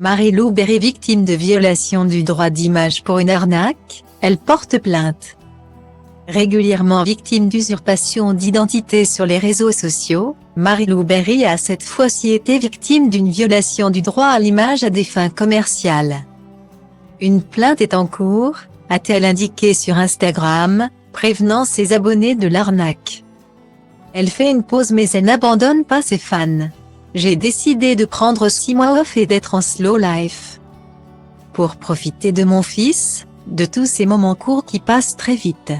Marie-Lou Berry victime de violation du droit d'image pour une arnaque, elle porte plainte. Régulièrement victime d'usurpation d'identité sur les réseaux sociaux, Marie-Lou Berry a cette fois-ci été victime d'une violation du droit à l'image à des fins commerciales. Une plainte est en cours, a-t-elle indiqué sur Instagram, prévenant ses abonnés de l'arnaque. Elle fait une pause mais elle n'abandonne pas ses fans. J'ai décidé de prendre 6 mois off et d'être en slow life. Pour profiter de mon fils, de tous ces moments courts qui passent très vite.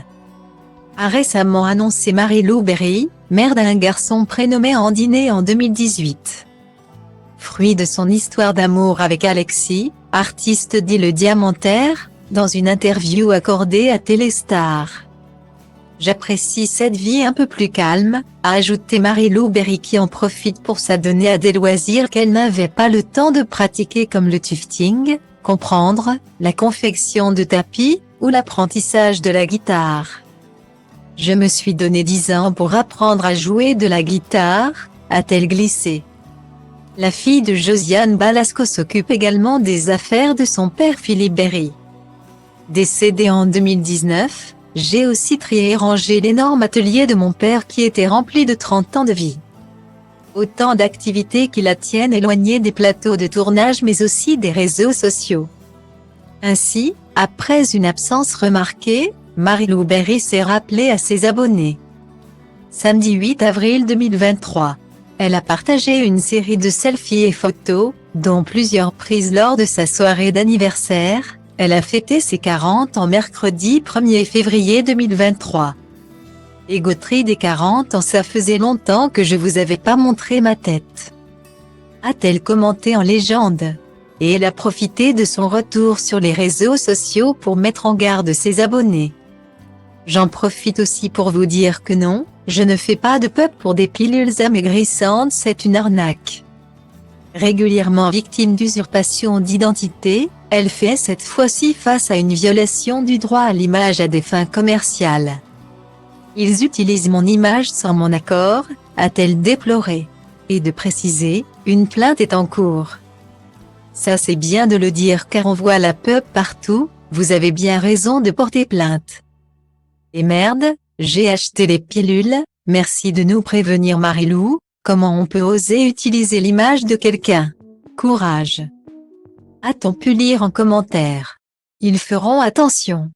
A récemment annoncé Marie-Lou Berry, mère d'un garçon prénommé Andy né en 2018. Fruit de son histoire d'amour avec Alexis, artiste dit Le Diamantaire, dans une interview accordée à Téléstar. J'apprécie cette vie un peu plus calme, a ajouté Marie-Lou Berry qui en profite pour s'adonner à des loisirs qu'elle n'avait pas le temps de pratiquer comme le tufting, comprendre, la confection de tapis, ou l'apprentissage de la guitare. Je me suis donné 10 ans pour apprendre à jouer de la guitare, a-t-elle glissé. La fille de Josiane Balasco s'occupe également des affaires de son père Philippe Berry. Décédé en 2019, j'ai aussi trié et rangé l'énorme atelier de mon père qui était rempli de 30 ans de vie. Autant d'activités qui la tiennent éloignée des plateaux de tournage mais aussi des réseaux sociaux. Ainsi, après une absence remarquée, Marie-Lou Berry s'est rappelée à ses abonnés. Samedi 8 avril 2023. Elle a partagé une série de selfies et photos, dont plusieurs prises lors de sa soirée d'anniversaire. Elle a fêté ses 40 ans mercredi 1er février 2023. Égoterie des 40 ans, ça faisait longtemps que je vous avais pas montré ma tête. A-t-elle commenté en légende. Et elle a profité de son retour sur les réseaux sociaux pour mettre en garde ses abonnés. J'en profite aussi pour vous dire que non, je ne fais pas de pub pour des pilules amaigrissantes, c'est une arnaque. Régulièrement victime d'usurpation d'identité, elle fait cette fois-ci face à une violation du droit à l'image à des fins commerciales. Ils utilisent mon image sans mon accord, a-t-elle déploré. Et de préciser, une plainte est en cours. Ça c'est bien de le dire car on voit la pub partout, vous avez bien raison de porter plainte. Et merde, j'ai acheté les pilules, merci de nous prévenir Marie-Lou, comment on peut oser utiliser l'image de quelqu'un? Courage. A-t-on pu lire en commentaire? Ils feront attention.